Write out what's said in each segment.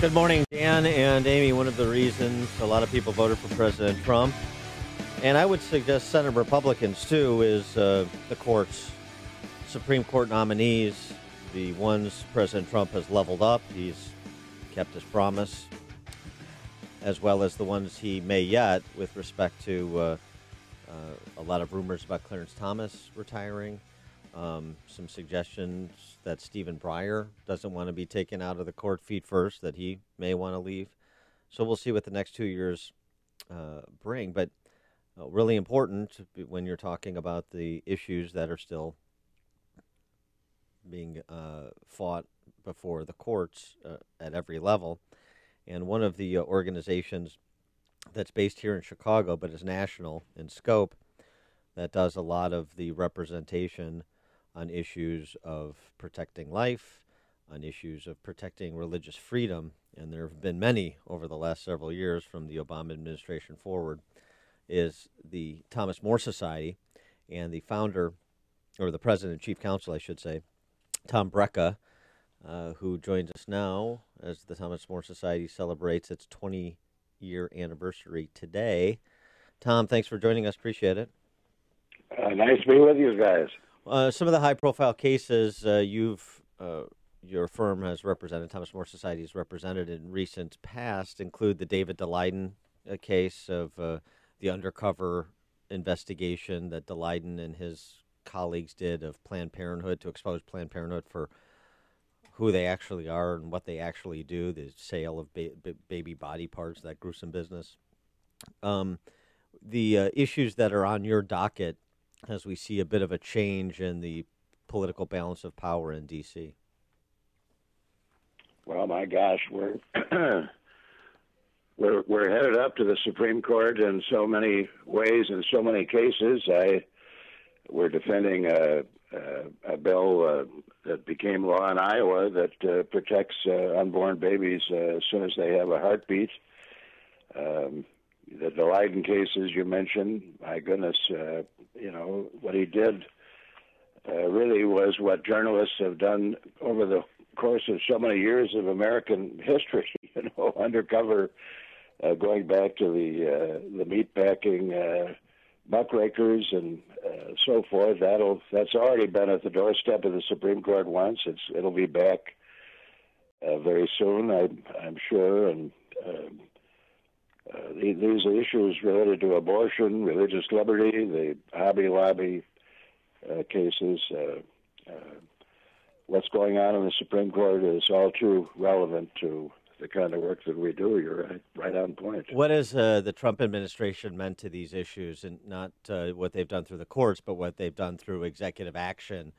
Good morning, Dan and Amy. One of the reasons a lot of people voted for President Trump, and I would suggest Senate Republicans too, is the courts, Supreme Court nominees, the ones President Trump has leveled up. He's kept his promise, as well as the ones he may yet, with respect to a lot of rumors about Clarence Thomas retiring. Some suggestions that Stephen Breyer doesn't want to be taken out of the court feet first, that he may want to leave. So we'll see what the next 2 years bring. But really important when you're talking about the issues that are still being fought before the courts at every level. And one of the organizations that's based here in Chicago but is national in scope, that does a lot of the representation on issues of protecting life, on issues of protecting religious freedom, and there have been many over the last several years from the Obama administration forward, is the Thomas More Society, and the founder, or the president and chief counsel, I should say, Tom Brejcha, who joins us now as the Thomas More Society celebrates its 20-year anniversary today. Tom, thanks for joining us. Appreciate it. Nice to be with you guys. Some of the high-profile cases your firm has represented, Thomas More Society has represented in recent past, include the David Daleiden case of the undercover investigation that Daleiden and his colleagues did of Planned Parenthood to expose Planned Parenthood for who they actually are and what they actually do, the sale of baby body parts, that gruesome business. The issues that are on your docket as we see a bit of a change in the political balance of power in D.C.? Well, my gosh, we're we're headed up to the Supreme Court in so many ways, in so many cases. We're defending a bill that became law in Iowa that protects unborn babies as soon as they have a heartbeat. The Daleiden cases you mentioned, my goodness, what he did really was what journalists have done over the course of so many years of American history, undercover, going back to the meatpacking muckrakers and so forth. That's already been at the doorstep of the Supreme Court once. It'll be back very soon, I'm sure, and these are issues related to abortion, religious liberty, the Hobby Lobby cases. What's going on in the Supreme Court is all too relevant to the kind of work that we do. You're right on point. What has the Trump administration meant to these issues, and not what they've done through the courts, but what they've done through executive action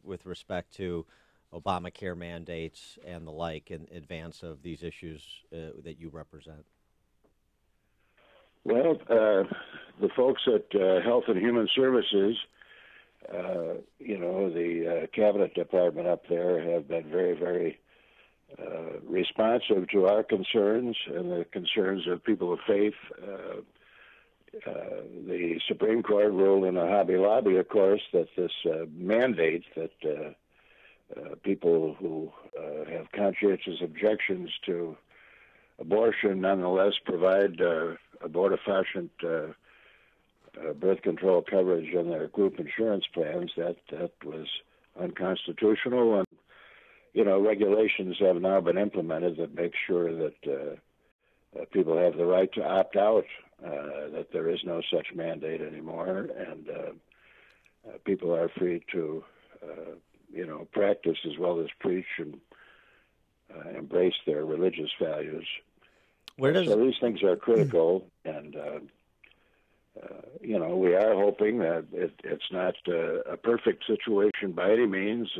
with respect to Obamacare mandates and the like in advance of these issues that you represent? Well, the folks at Health and Human Services, the Cabinet Department up there have been very, very responsive to our concerns and the concerns of people of faith. The Supreme Court ruled in a Hobby Lobby, of course, that this mandate that people who have conscientious objections to abortion nonetheless provide abortifacient birth control coverage in their group insurance plans, that was unconstitutional. And, regulations have now been implemented that make sure that people have the right to opt out, that there is no such mandate anymore, and people are free to, practice as well as preach and embrace their religious values. So these things are critical, and we are hoping that it's not a perfect situation by any means.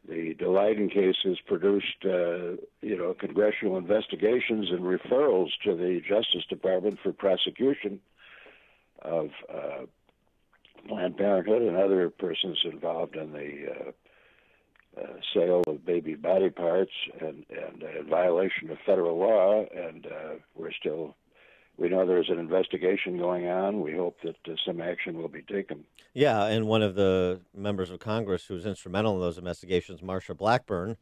The Daleiden case has produced, congressional investigations and referrals to the Justice Department for prosecution of Planned Parenthood and other persons involved in the sale of baby body parts and in violation of federal law. And we know there's an investigation going on. We hope that some action will be taken. Yeah, and one of the members of Congress who was instrumental in those investigations, Marsha Blackburn,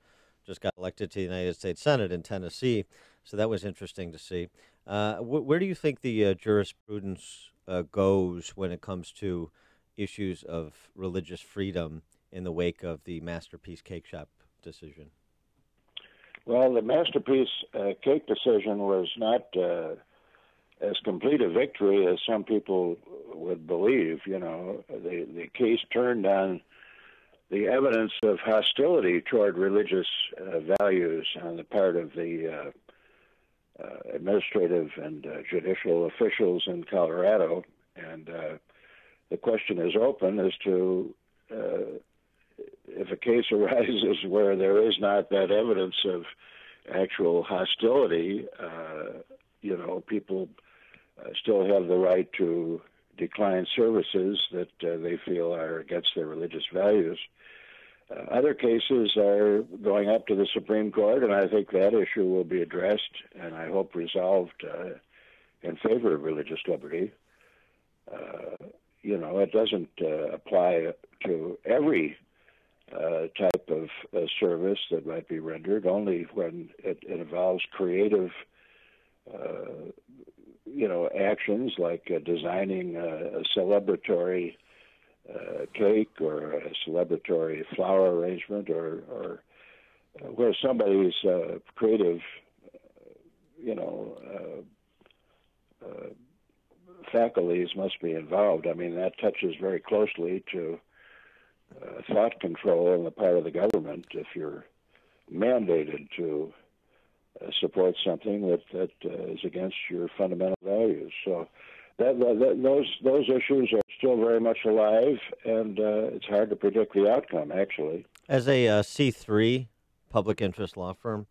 just got elected to the United States Senate in Tennessee, so that was interesting to see. Where do you think the jurisprudence goes when it comes to issues of religious freedom in the wake of the Masterpiece Cake Shop decision? Well, the Masterpiece Cake decision was not as complete a victory as some people would believe. You know, the case turned on the evidence of hostility toward religious values on the part of the administrative and judicial officials in Colorado, and the question is open as to if a case arises where there is not that evidence of actual hostility. People still have the right to decline services that they feel are against their religious values. Other cases are going up to the Supreme Court, and I think that issue will be addressed and I hope resolved in favor of religious liberty. It doesn't apply to every type of service that might be rendered, only when it involves creative actions like designing a celebratory cake or a celebratory flower arrangement, or where somebody's creative, faculties must be involved. I mean, that touches very closely to thought control on the part of the government if you're mandated to support something that is against your fundamental values. So those issues are still very much alive, and it's hard to predict the outcome, actually. As a C3 public interest law firm,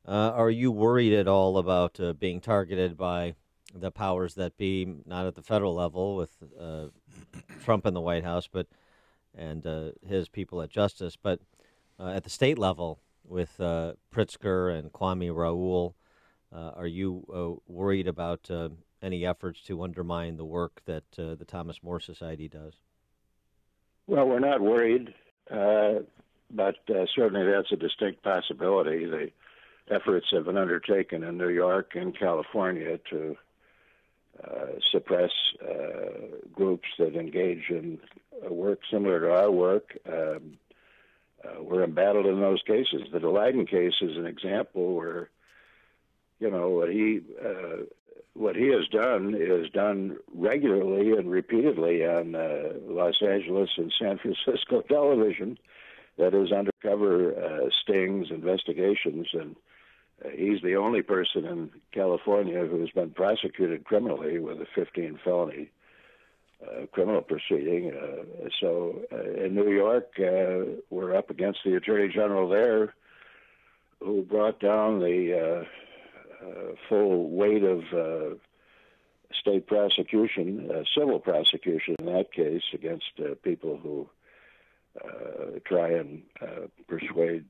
are you worried at all about being targeted by the powers that be, not at the federal level with Trump in the White House, and his people at Justice, but at the state level with Pritzker and Kwame Raoul? Are you worried about any efforts to undermine the work that the Thomas More Society does? Well, we're not worried, but certainly that's a distinct possibility. The efforts have been undertaken in New York and California to suppress groups that engage in work similar to our work. We're embattled in those cases. The Leiden case is an example where, what he has done is done regularly and repeatedly on Los Angeles and San Francisco television. That is undercover stings, investigations, and he's the only person in California who's been prosecuted criminally with a 15 felony criminal proceeding. So in New York, we're up against the Attorney General there, who brought down the full weight of state prosecution, civil prosecution in that case, against people who try and persuade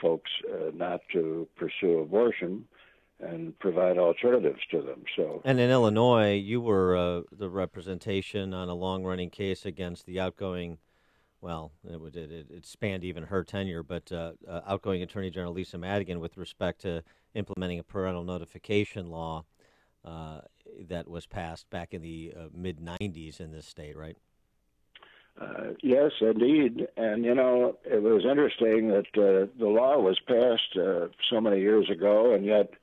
folks not to pursue abortion and provide alternatives to them. And in Illinois, you were the representation on a long-running case against the outgoing, well, it spanned even her tenure, but outgoing Attorney General Lisa Madigan with respect to implementing a parental notification law that was passed back in the mid-'90s in this state, right? Yes, indeed. And, it was interesting that the law was passed so many years ago, and yet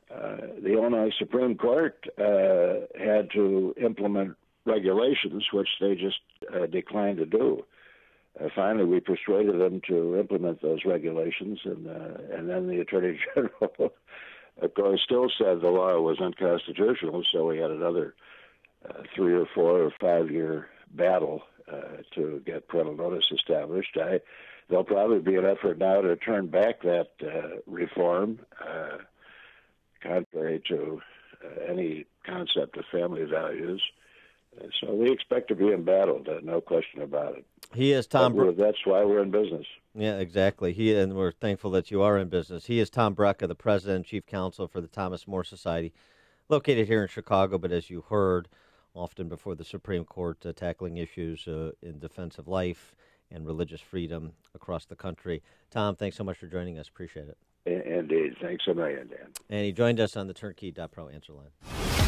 the Illinois Supreme Court had to implement regulations, which they just declined to do. Finally, we persuaded them to implement those regulations, and then the Attorney General, of course, still said the law was unconstitutional, so we had another 3 or 4 or 5 year battle to get parental notice established. There'll probably be an effort now to turn back that reform, contrary to any concept of family values. So we expect to be embattled, no question about it. He is Tom. That's why we're in business. Yeah, exactly. And we're thankful that you are in business. He is Tom Brejcha, the president and chief counsel for the Thomas More Society, located here in Chicago, but as you heard, often before the Supreme Court, tackling issues in defense of life and religious freedom across the country. Tom, thanks so much for joining us. Appreciate it. Indeed. Thanks a million, Dan. And he joined us on the Turnkey.pro answer line.